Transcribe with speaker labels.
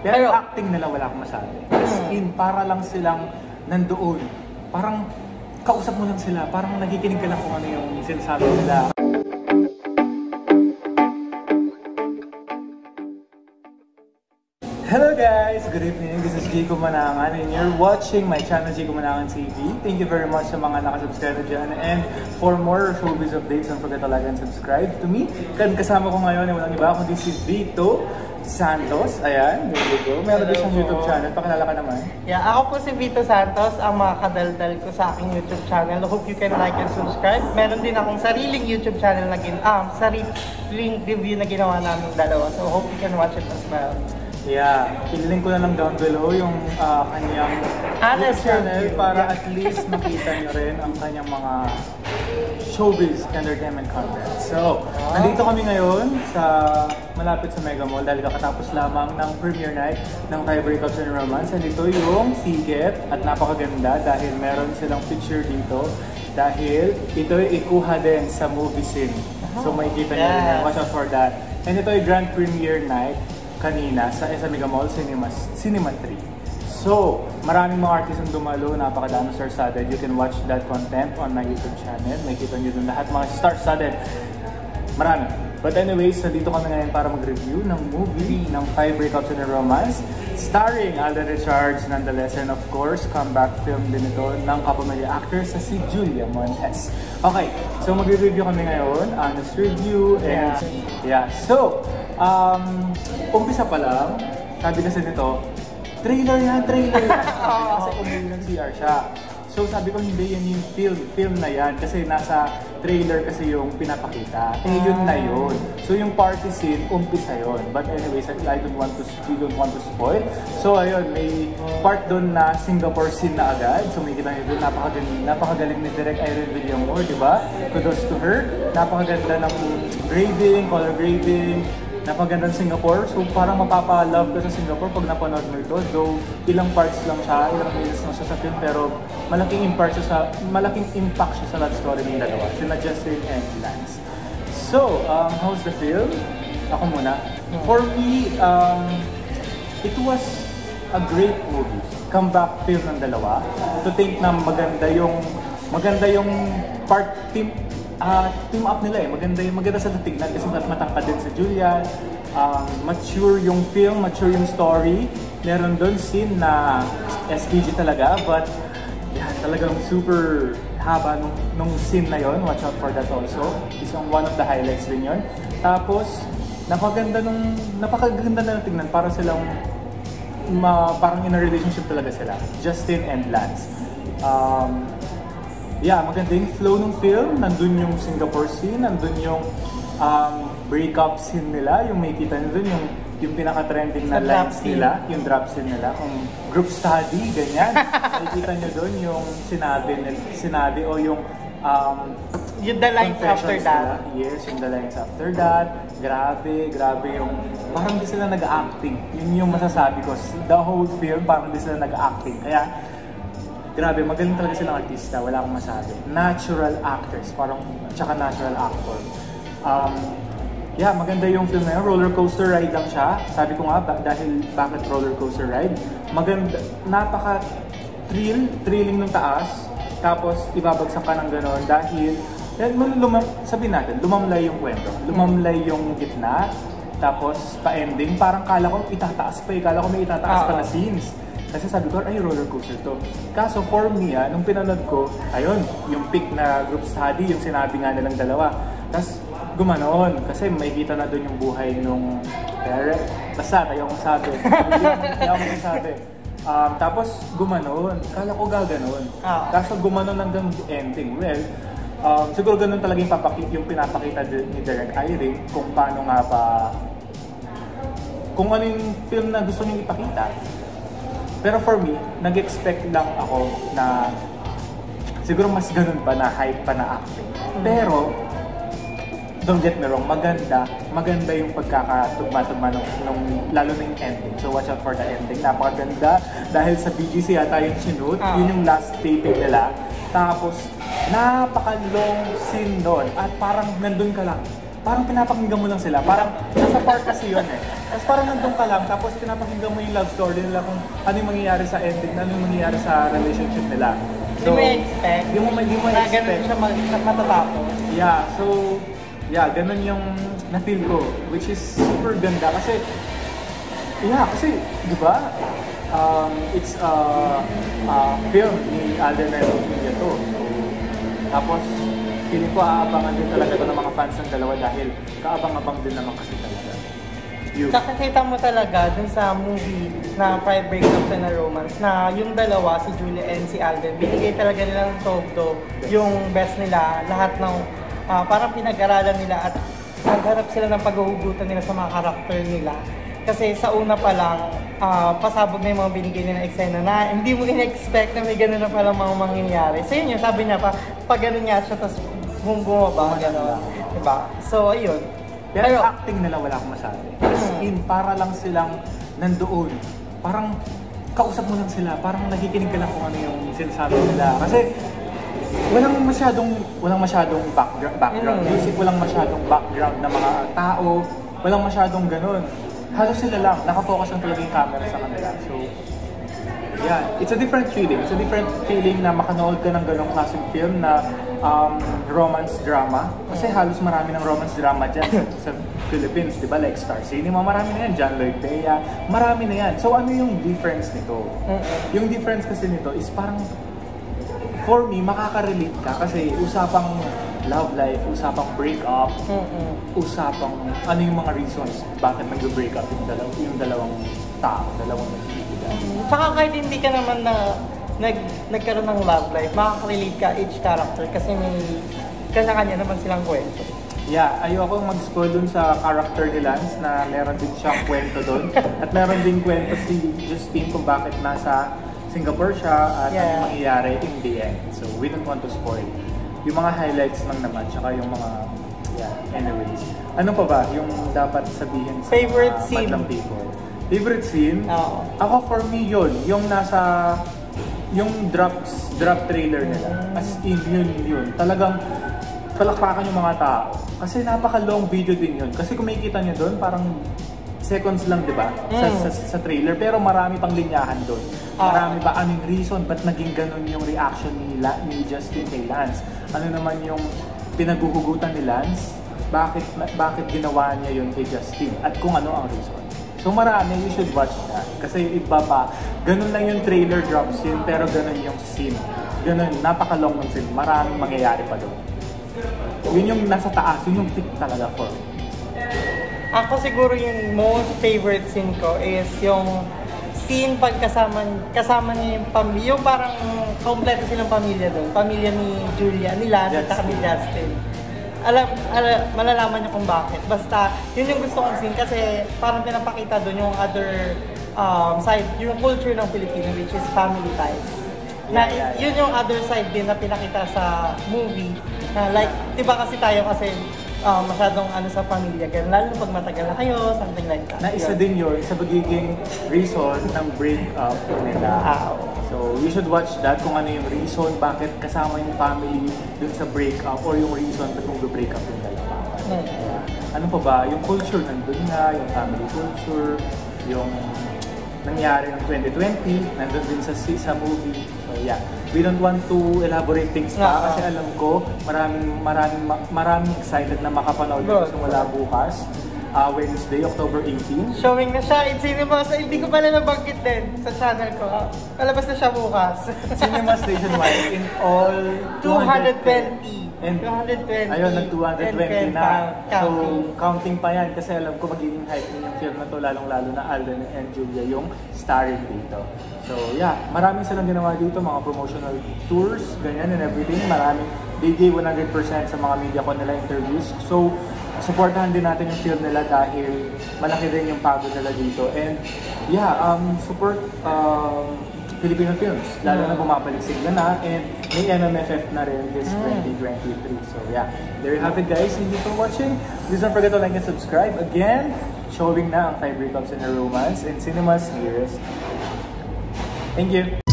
Speaker 1: Pero acting nila wala akong masabi. As in, para lang silang nandoon. Parang kausap mo lang sila. Parang nakikinig ka lang kung ano yung sinasabi nila. Hello guys! Good evening. This is Jayco Manangan and you're watching my channel Jayco Manangan TV. Thank you very much sa mga nakasubscribe dyan. And for more showbiz updates, don't forget to like and subscribe to me. Kasama ko ngayon ay walang iba kundi si Vito Santos. Ayan, there you go. Meron din siyang YouTube channel. Pakilala ka naman.
Speaker 2: Yeah, ako po si Vito Santos, ang makakadaldal ko sa aking YouTube channel. Hope you can like and subscribe. Meron din akong sariling YouTube channel na sariling review na ginawa namin dalawa. So hope you can watch it as well.
Speaker 1: Yeah, ililink ko na lang down below yung kanyang YouTube channel para at least makita nyo rin ang kanyang mga showbiz entertainment content. So, nandito kami ngayon sa malapit sa Mega Mall dahil kakatapos lamang ng premiere night ng Thai Breakups and Romance. And ito yung ticket at napakaganda dahil meron silang picture dito dahil ito ay ikuha din sa movie scene. So, makikita nyo rin. Watch out for that. And ito ay grand premiere night kanina sa Mega Mall Cinema 3. So, maraming mga artist ang dumalo, napakadami star-studded. You can watch that content on my YouTube channel. Makikita nyo dun lahat mga star-studded. Marami. But anyways, nandito kami ngayon para mag-review ng movie ng Thai Breakups and Romance starring Alden Richards nonetheless, and of course, comeback film din ito ng kapamilya actor sa si Julia Montes. Okay, so mag-review kami ngayon, honest review, and yeah. So, umpisa pa lang, sabi kasi nito, trailer yan, trailer yan. Kasi umuwi ng CR siya. So sabi ko, hindi yan yung film na yan. Kasi nasa trailer kasi yung pinapakita. Eh yun na yun. So yung party scene, umpisa yun. But anyways, we don't want to spoil. So ayun, may part doon na Singapore scene na agad. So may kita nyo doon, napakagaling ni Direk Irene Villamor, di ba? Kudos to her. Napakaganda ng grading, color grading. Napagandang Singapore, so parang mapapa-love ka sa Singapore pag napanood mo ito. Though ilang parts lang siya, ilang minutes lang siya sa film, pero malaking impact siya sa love story ng dalawa, sina Justin and Lance. So, how's the film? Ako muna. For me, it was a great movie. Comeback film ng dalawa. To think na maganda yung team up nila eh. Maganda sa tignan kasi matangkad din si Julia. Mature yung film, mature yung story. Meron doon scene na SPG talaga, but yeah, talagang super haba nung scene na yon. Watch out for that also. Isang one of the highlights din yon. Tapos, napakaganda na tingnan. Para silang parang in a relationship talaga sila. Justin and Lance. Yeah, maganda yung flow ng film. Nandun yung Singapore scene, nandun yung breakup scene nila, yung may kita nyo dun, yung pinaka-trending na lines nila, yung drop scene nila, kung group study, ganyan. Makikita nyo dun yung sinabi o yung
Speaker 2: the lines after that.
Speaker 1: Yes, yung the lines after that. Grabe yung, parang di sila nag-acting. Yun yung masasabi ko. The whole film, parang di sila nag-acting. Kaya, grabe, magaling talaga silang artista, wala akong masabi. Natural actors, parang, tsaka natural actor. Yeah, maganda yung film na yun. Roller coaster ride lang siya. Sabi ko nga, dahil bakit roller coaster ride? Maganda, thrilling ng taas. Tapos, ibabagsak ka ng gano'n dahil, sabihin natin, lumamlay yung kwento. Lumamlay yung gitna. Tapos, pa-ending, parang kala ko itataas pa eh. Kala ko may itataas pa na scenes. Kasi sabi ko, ay, roller coaster to. Kaso for me, nung pinanood ko, ayun, yung pick na group study, yung sinabi nga nilang dalawa. Tapos, gumanon. Kasi may kita na doon yung buhay nung parent. Basta, tayo akong sabi. Tapos, gumanon. Kala ko gaganon. Kaso, gumanon hanggang ending. Well, siguro ganun talaga yung pinapakita ni Direk Irene kung paano nga pa, kung ano yung film na gusto niyong ipakita. Pero for me, nag-expect lang ako na siguro mas ganun pa na hype pa na acting. Pero, don't get me wrong, maganda yung pagkakatugma-tugma lalo na yung ending. So watch out for the ending. Napakaganda dahil sa BGC yata yung sinut, yun yung last taping nila. Tapos, napaka-long scene doon at parang nandun ka lang. parang pinapakinggan mo lang sila. Parang nasa park kasi yun eh. Tapos parang nandun ka lang, tapos pinapakinggan mo yung love story nila kung ano yung mangyayari sa ending, ano yung mangyayari sa relationship nila.
Speaker 2: Hindi mo expect.
Speaker 1: Hindi mo
Speaker 2: Na
Speaker 1: expect.
Speaker 2: ganun siya matatapos.
Speaker 1: Yeah, so, yeah, ganun yung na-feel ko, which is super ganda kasi, di ba, it's a film ni Alden and Julia to. So, tapos, feeling ko aabangan din talaga ito ng mga fans ng dalawa dahil kaabang-abang din naman kasi talaga.
Speaker 2: Tsaka kita mo talaga dun sa movie na 5 Breakups and a Romance na yung dalawa, si Julia and si Alden, binigay talaga nila ng todo yung best nila, lahat ng parang pinag-aralan nila at nagharap sila ng paghuhugutan nila sa mga karakter nila. Kasi sa una pa lang, pasabog na yung mga binigay nila na eksena na hindi mo in-expect na may gano'n na palang mga mangyayari. So yun sabi niya pa, pag gano'n nga siya, tapos bumaba, gano'n. Diba? So ayun.
Speaker 1: Pero acting nila wala akong masabi. As in, para lang silang nandoon. Parang kausap mo lang sila, parang nakikinig ka lang kung ano yung sinasabi nila. Kasi walang masyadong background music, walang masyadong background na mga tao, walang masyadong ganun. Halos sila lang, nakafocus lang talaga yung camera sa kanila. So, yeah, it's a different feeling. It's a different feeling na makanood ka ng ganong klaseng film na romance drama. Kasi halos marami ng romance drama dyan sa Philippines, di ba? Like Star Cinema, marami na yan. John Lloyd Bea, marami na yan. So, ano yung difference nito? Yung difference kasi nito is parang, for me, makaka-relate ka kasi usapang love life, usapang break-up, usapang ano yung mga reasons bakit nag-break up yung dalawang tao, dalawang nagkikita.
Speaker 2: Saka kahit hindi ka naman na nagkaroon ng love life, makaka-relate ka each character kasi may kanya-kanya naman silang kwento.
Speaker 1: Yeah, ayoko mag-spoil dun sa character ni Lance na meron din siyang kwento dun. At meron din kwento si Justine kung bakit nasa Singapore siya at ano mangyayari in the end. So we don't want to spoil. Yung mga highlights lang naman, tsaka yung mga, anyways. Ano pa ba yung dapat sabihin sa
Speaker 2: favorite scene?
Speaker 1: Madlang people? Favorite scene?
Speaker 2: Oo.
Speaker 1: Ako for me yun, yung nasa, yung drop trailer nila. As in, yun. Talagang palakpakan yung mga tao. Kasi napaka-long video din yun. Kasi kung makikita nyo doon, parang seconds lang, di ba? Sa trailer. Pero marami pang linyahan doon. Marami pa anong reason ba't naging ganun yung reaction ni Justin kay Lance. Ano naman yung pinaghuhugutan ni Lance? Bakit ginawa niya yun kay Justin? At kung ano ang reason. So marami, you should watch that. Kasi iba pa, ganun lang yung trailer drop scene, pero ganun yung scene. Ganun, napaka-long ng scene. Maraming mangyayari pa doon. Yun yung nasa taas, yun yung peak talaga for me.
Speaker 2: Ako siguro yung most favorite scene ko is yung scene pag kasama niya yung pamilya, yung parang kompleto silang pamilya doon. Pamilya ni Julia, ni Lance at ni Justin. Malalaman niyo kung bakit. Basta, yun yung gusto kong scene kasi parang pinapakita doon yung other side, yung culture ng Pilipino which is family ties. Yun yung other side din na pinakita sa movie. Like, diba kasi tayo kasi masyadong sa pamilya, ganun. Lalo pag matagal na kayo, something like that.
Speaker 1: Na isa din yun sa magiging reason ng break-up nila. So, you should watch that kung ano yung reason, bakit kasama yung family dun sa break-up or yung reason ba't mag-break up yung dalawa. Ano pa ba? Yung culture nandun na, yung family culture, yung nangyari ng 2020, nandun din sa movie. So, yeah. We don't want to elaborate things pa kasi alam ko maraming excited na makapanood ito simula bukas. Wednesday, October 18.
Speaker 2: Showing na siya in cinemas. Hindi ko pala nabanggit din sa channel ko. Palabas na siya bukas.
Speaker 1: Cinemas nationwide in all
Speaker 2: 220.
Speaker 1: And
Speaker 2: 220.
Speaker 1: Ayun, nag-220 na. So, counting pa yan kasi alam ko magiging hype din yung film na to, lalong-lalo na Alden and Julia yung starring dito. So, yeah, maraming silang ginawa dito, mga promotional tours, ganyan and everything. Maraming, they gave 100% sa mga media ko nila interviews. So, supportahan din natin yung film nila dahil malaki din yung pagod nila dito. And, yeah, support Filipino films, lalo na bumabalik sila na, and may MMFF na rin this 2023. So yeah, there you have it guys. Thank you for watching. Please don't forget to like and subscribe. Again, showing na ang 5 Breakups and a Romance in cinemas nearest. Thank you.